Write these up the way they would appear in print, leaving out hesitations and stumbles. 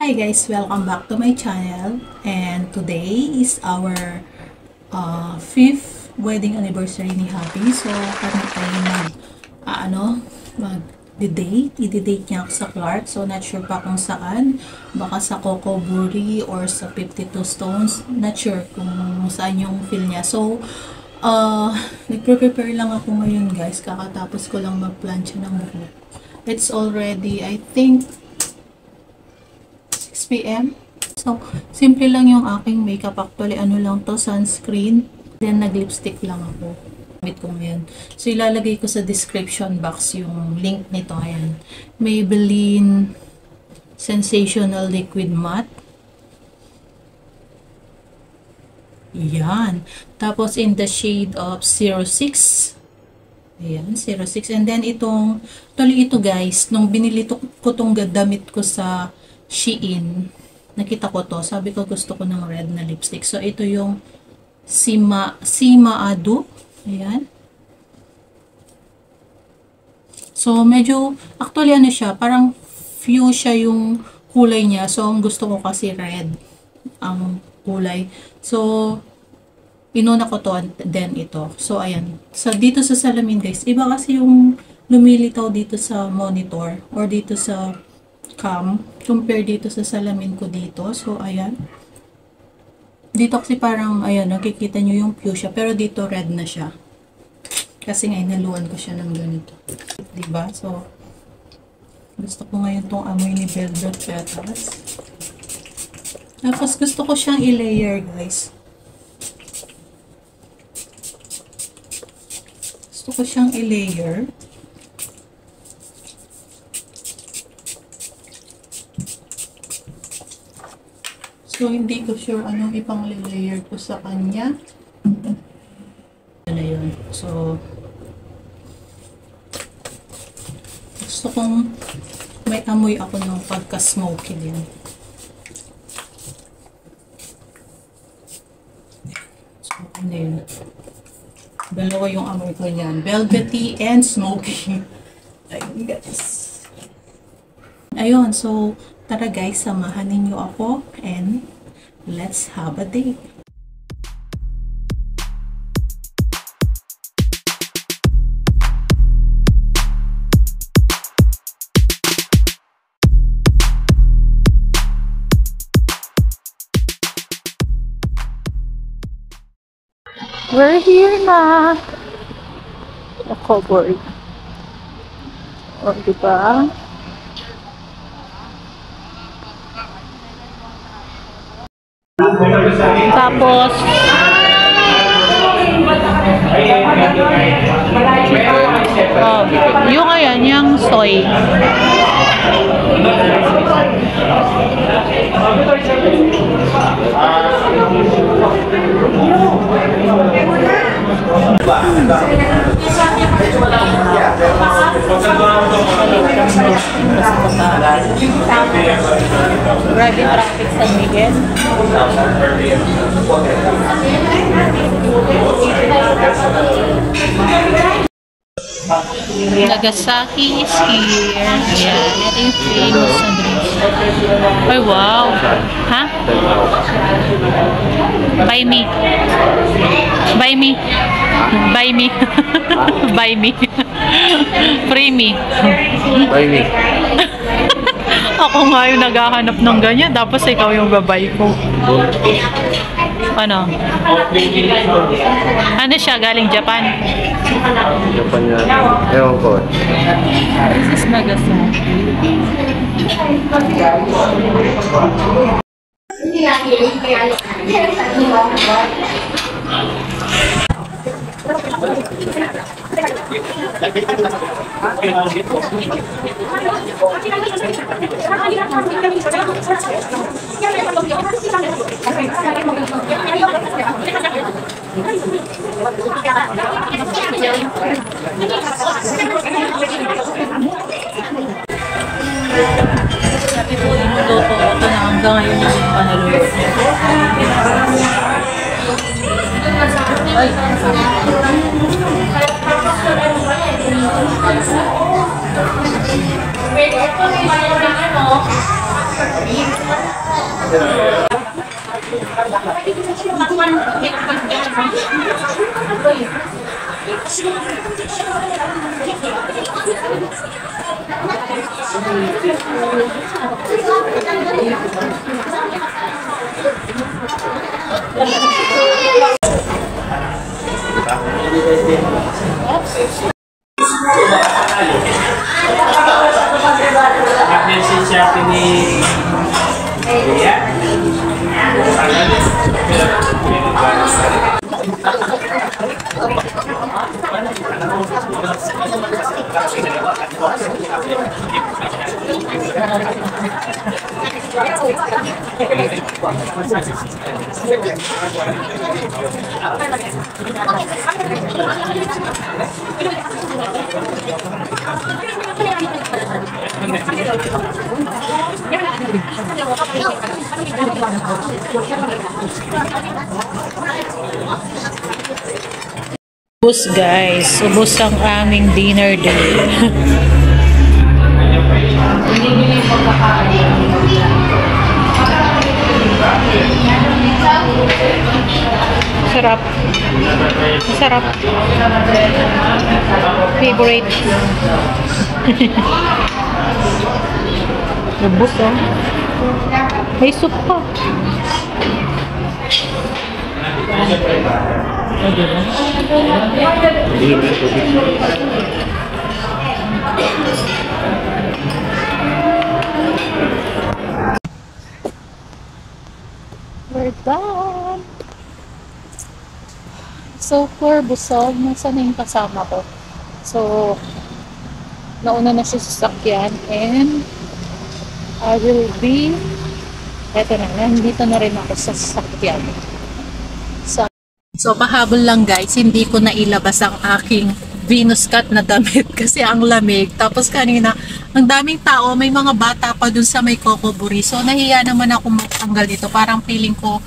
Hi guys, welcome back to my channel, and today is our 5th wedding anniversary ni Happy. So kami ay mag-date, i-date niya ako sa Clark. So not sure pa kung saan, baka sa Coco Brewery or sa 52 Stones, not sure kung saan yung feel niya. So nagpre-prepare lang ako ngayon guys, kakatapos ko lang mag-plancha ng buhok. It's already, I think, 6 PM. So, simple lang yung aking makeup. Actually, ano lang to, sunscreen. Then, nag-lipstick lang ako. Gamit ko ngayon. So, ilalagay ko sa description box yung link nito. Ayan. Maybelline Sensational Liquid Matte. Yan. Tapos, in the shade of 06. Ayan, 06. And then, actually ito guys, nung binili ko tong damit ko sa Shein, nakita ko to, sabi ko gusto ko ng red na lipstick. So, ito yung Sima Adu. Ayan. So, medyo, actually ano siya, parang fuchsia yung kulay niya. So, ang gusto ko kasi red ang kulay. So, inuna ko to, then ito. So, ayan. So, dito sa salamin guys, iba kasi yung lumilitaw dito sa monitor or dito sa cam compare dito sa salamin ko dito. So, ayan. Dito kasi parang, ayan, nakikita nyo yung fuchsia. Pero dito red na siya. Kasi nga, inaluan ko siya ng ganito. Diba? So, gusto ko ngayon tong amoy ni Velvet Petals. Tapos, gusto ko siyang i-layer, guys. Gusto ko siyang i-layer. So, hindi ko sure anong ipang layer ko sa kanya. Ano yun. So, gusto kong may amoy ako ng pagka-smoky din. So, ano yun. Dalawa yung amoy ko niyan. Velvety and smoky. Ayun guys. Ayun, so, tara guys, samahan ninyo ako and let's have a date. We're here na. Ako, boy. O, diba? Tapos yung ayan, yung soy. Grabe traffic sa Miguel. Nagasaki is here. Ayan, ito yung famous na drinks. Ay, wow. Ha? Buy me. Buy me. Buy me. Buy me. Free me. Buy me. Ako nga yung naghahanap ng ganyan, tapos ikaw yung babay ko. Ano? Ano siya? Galing Japan? Japan yan. Ewan ko. This is Nagasaki. Sabi ko, inuloto ko na hanggang ngayon yung panalo. Ay, Ubus guys, ubus ang aming dinner day. Sarap. Masarap. Favorite. Ubus oh. May soup pa. We're done. So for Busog, nasaan na yung kasama ko? So, nauna na siya sa sasakyan and I will be eto na, nandito na rin ako sa sasakyan. So, pahabol lang guys, hindi ko nailabas ang aking Venus cut na damit kasi ang lamig. Tapos kanina, ang daming tao, may mga bata pa dun sa may Kokoburi. So, nahiya naman ako magtanggal dito. Parang feeling ko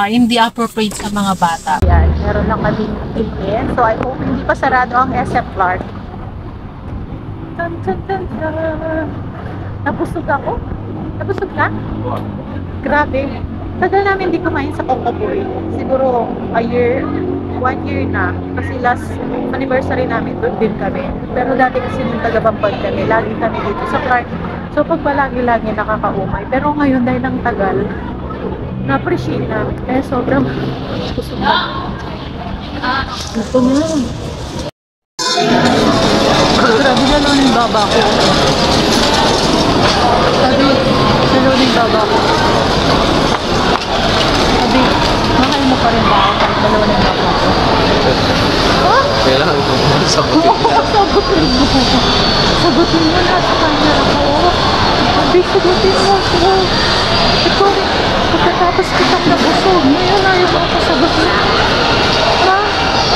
hindi appropriate sa mga bata. Yan, meron lang kaming ticket. So, I hope hindi pa sarado ang SF Clark. Tan, tan, tan, tan. Nabusog ako? Nabusog ka? Grabe. Tagal namin hindi kumain sa Kokoburi. Siguro a year, 1 year na. Kasi last anniversary namin, doon din kami. Pero dati kasi nung taga-Bampag kami, lagi kami dito sa Clark. So pag palagi-lagi nakakaumay. Pero ngayon dahil ang tagal, na-appreciate namin. Kaya sobrang kusog na. Ito na. Grabe na lang yung baba ko. Sabi, salo na yung baba ko. Sabi, mahal mo pa rin ba ako kahit dalawa na yung baba ko? Oh? Kailangan ko sagutin niya. Sagutin mo. Sagutin mo na sa kanya ako. Sabi, sagutin mo ako. Ikaw, pagkatapos kitang nabusog, ngayon ayaw mo ako sagutin. Ha?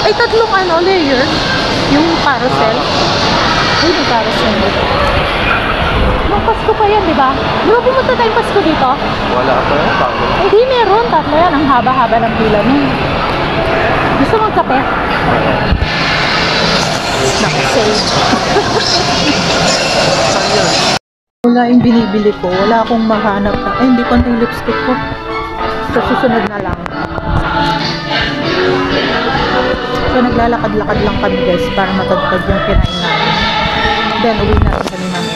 Ay, tatlong layer. Yung carousel. Ay, yung carousel dito. Nung Pasko pa yan, di ba? Di ba pumunta tayong Pasko dito? Wala pa yan, bago. Ay, di meron. Tatlo yan. Ang haba-haba ng pila nun. Gusto mong kape? Nakasave. Wala yung binibili ko. Wala akong mahanap na. Ay, hindi ko na yung lipstick ko. Sa susunod na lang. So, naglalakad-lakad lang kami guys para matagtag yung kinain namin. Then, uwi na rin kami namin.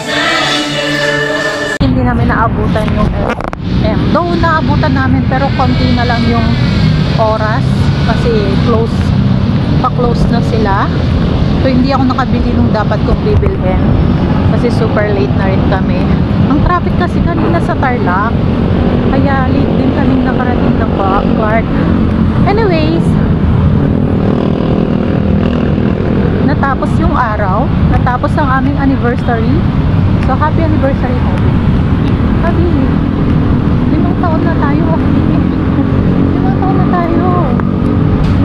Hindi namin naabutan yung FM. Though, naabutan namin pero konti na lang yung oras kasi pa-close na sila. So, hindi ako nakabili nung dapat kong bibilhin kasi super late na rin kami. Ang traffic kasi kanina sa Tarlac. Kaya late din kaming nakarating ng Clark. Anyways, natapos yung araw, natapos ang aming anniversary. So, happy anniversary mo. Happy. 5 taon na tayo. 5 taon na tayo.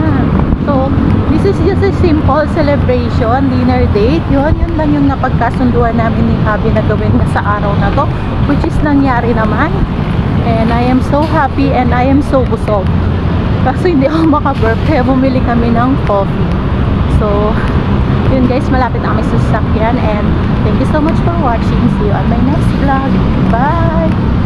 Yeah. So, this is just a simple celebration, dinner date. Yun lang yung napagkasunduan namin ni Abby na gawin na sa araw na to. Which is nangyari naman. And I am so happy and I am so busog. Kasi hindi ako makaburp. Kaya bumili kami ng coffee. So, Yun guys, malapit na kami sa sasakyan and thank you so much for watching. See you on my next vlog. Bye!